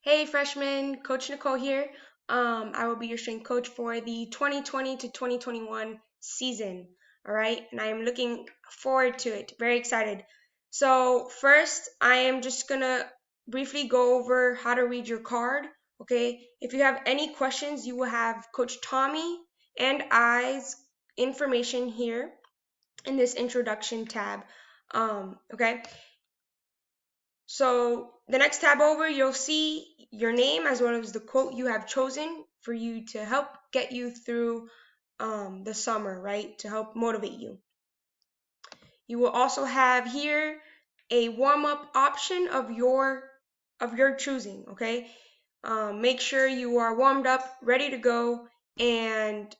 Hey freshmen, Coach Nicole here. I will be your strength coach for the 2020 to 2021 season. All right, and I am looking forward to it. Very excited. So first, I am just gonna briefly go over how to read your card. Okay, if you have any questions, you will have Coach Tommy and I's information here in this introduction tab. Okay. So the next tab over, you'll see your name as well as the quote you have chosen for you to help get you through the summer, right? To help motivate you. You will also have here a warm-up option of your choosing, okay? Make sure you are warmed up, ready to go, and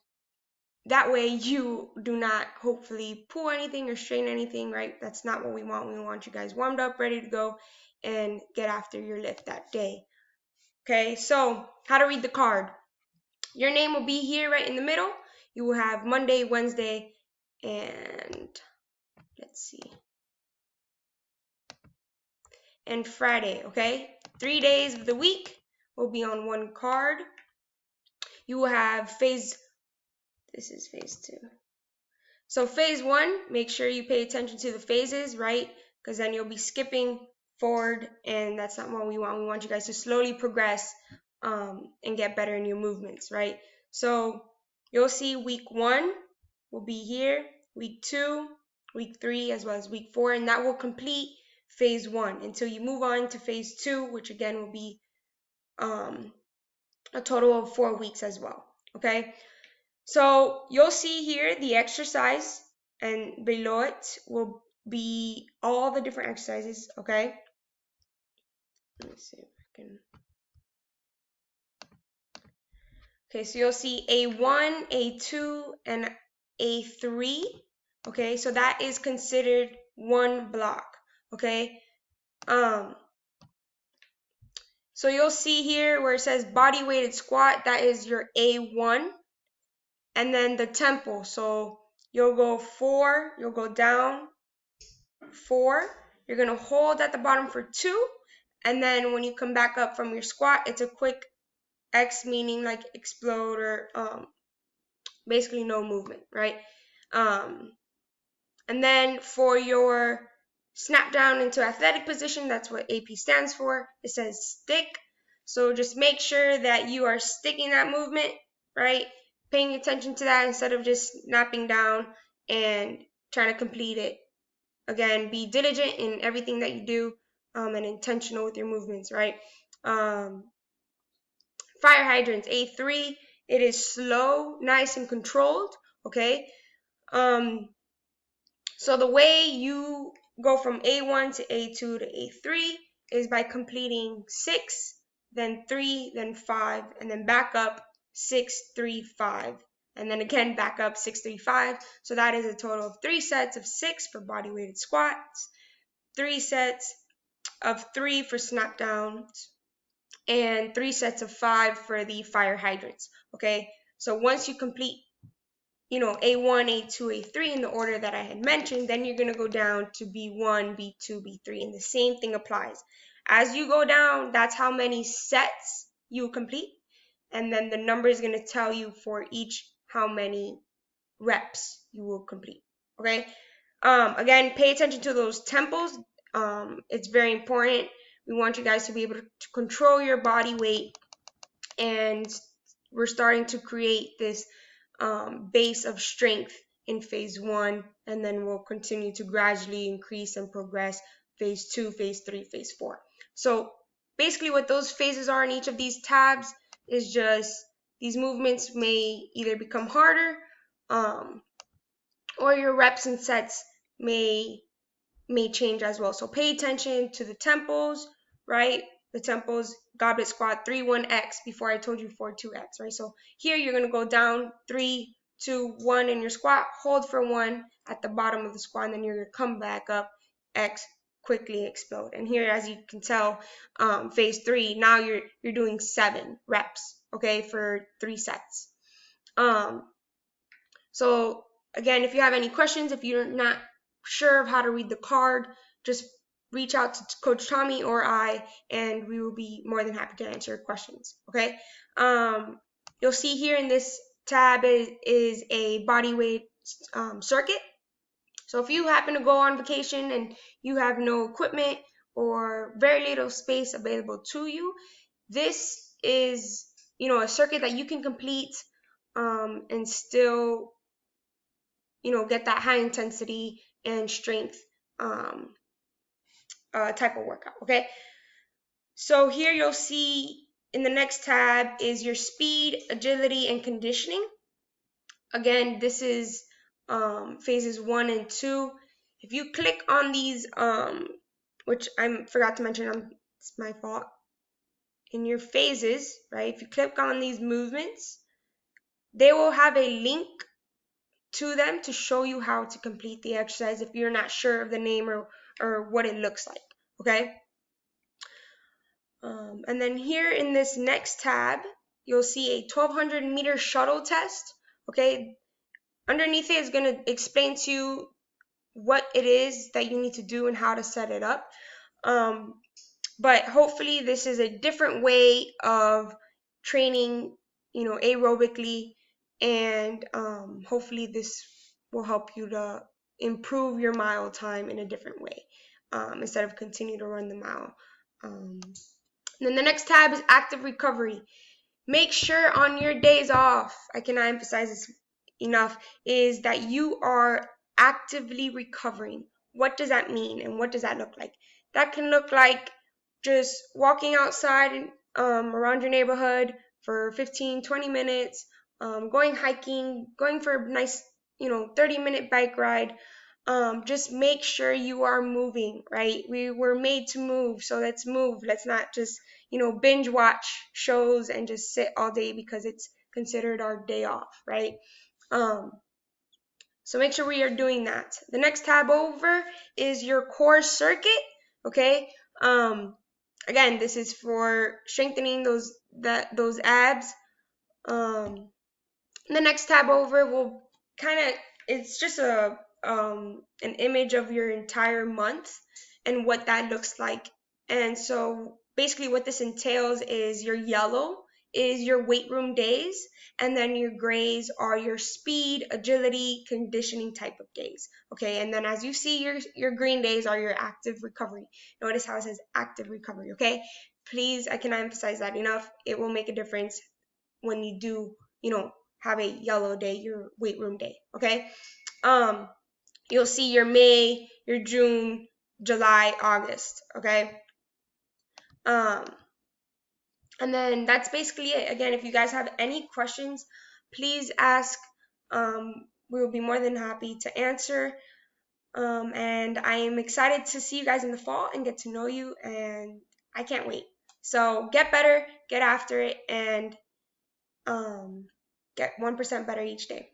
that way you do not hopefully pull anything or strain anything, right? That's not what we want. We want you guys warmed up, ready to go, and get after your lift that day. Okay, so how to read the card. Your name will be here right in the middle. You will have Monday, Wednesday, and let's see, and Friday, okay? 3 days of the week will be on one card. You will have this is phase 2. So phase 1, make sure you pay attention to the phases, right? Because then you'll be skipping forward, and that's not what we want. We want you guys to slowly progress and get better in your movements, right? So you'll see week 1 will be here, week 2, week 3, as well as week 4, and that will complete phase 1 until you move on to phase 2, which again will be a total of 4 weeks as well, okay? So you'll see here the exercise, and below it will be all the different exercises, okay? Let me see if I can. Okay, so you'll see A1, A2, and A3, okay? So that is considered one block, okay? So you'll see here where it says body weighted squat, that is your A1. And then the tempo, so you'll go 4, you'll go down 4, you're going to hold at the bottom for 2, and then when you come back up from your squat, it's a quick X, meaning like explode, or basically no movement, right? And then for your snap down into athletic position, that's what AP stands for. It says stick. So just make sure that you are sticking that movement, right? Paying attention to that instead of just snapping down and trying to complete it. Again, be diligent in everything that you do and intentional with your movements, right? Fire hydrants, A3. It is slow, nice, and controlled, okay? So the way you go from A1 to A2 to A3 is by completing 6, then 3, then 5, and then back up 6, 3, 5, and then again back up 6, 3, 5. So that is a total of 3 sets of 6 for body weighted squats, 3 sets of 3 for snap downs, and 3 sets of 5 for the fire hydrants. Okay, so once you complete A1, A2, A3 in the order that I had mentioned, then you're going to go down to B1, B2, B3, and the same thing applies. As you go down, that's how many sets you complete, and then the number is going to tell you for each how many reps you will complete, okay? Again, pay attention to those tempos. It's very important. We want you guys to be able to control your body weight, and we're starting to create this base of strength in phase 1, and then we'll continue to gradually increase and progress phase 2, phase 3, phase 4. So basically what those phases are in each of these tabs is just these movements may either become harder, or your reps and sets may change as well. So pay attention to the tempos, right? The tempos, goblet squat 3-1-X before I told you 4-2-X, right? So here you're going to go down 3, 2, 1 in your squat, hold for 1 at the bottom of the squat, and then you're going to come back up, X, quickly explode. And here, as you can tell, phase 3, now you're doing 7 reps, okay, for 3 sets. So again, if you have any questions, if you're not sure of how to read the card, just reach out to Coach Tommy or I, and we will be more than happy to answer your questions. Okay. You'll see here in this tab is a body weight circuit. So if you happen to go on vacation and you have no equipment or very little space available to you, this is, a circuit that you can complete and still, get that high intensity and strength type of workout. Okay. So here you'll see in the next tab is your speed, agility, and conditioning. Again, this is phases 1 and 2. If you click on these, which I forgot to mention, it's my fault, in your phases, right? If you click on these movements, they will have a link to them to show you how to complete the exercise if you're not sure of the name or what it looks like, okay? And then here in this next tab, you'll see a 1200 meter shuttle test, okay? Underneath it is going to explain to you what it is that you need to do and how to set it up. But hopefully this is a different way of training, aerobically, and hopefully this will help you to improve your mile time in a different way instead of continue to run the mile. Then the next tab is active recovery. Make sure on your days off, I cannot emphasize this enough, is that you are actively recovering. What does that mean and what does that look like? That can look like just walking outside around your neighborhood for 15-20 minutes, going hiking, going for a nice 30-minute bike ride. Just make sure you are moving, right? We were made to move, so let's move. Let's not just binge watch shows and just sit all day because it's considered our day off, right? So make sure we are doing that. The next tab over is your core circuit, okay? Again, this is for strengthening those abs. The next tab over will it's just an image of your entire month and what that looks like. And so basically what this entails is your yellow is your weight room days, and then your grays are your speed, agility, conditioning type of days. Okay, and then as you see, your green days are your active recovery. Notice how it says active recovery, okay? Please, I cannot emphasize that enough. It will make a difference when you do, have a yellow day, your weight room day, okay? You'll see your May, your June, July, August, okay? And then that's basically it. Again, if you guys have any questions, please ask. We will be more than happy to answer. And I am excited to see you guys in the fall and get to know you, and I can't wait. So get better, get after it, and get 1% better each day.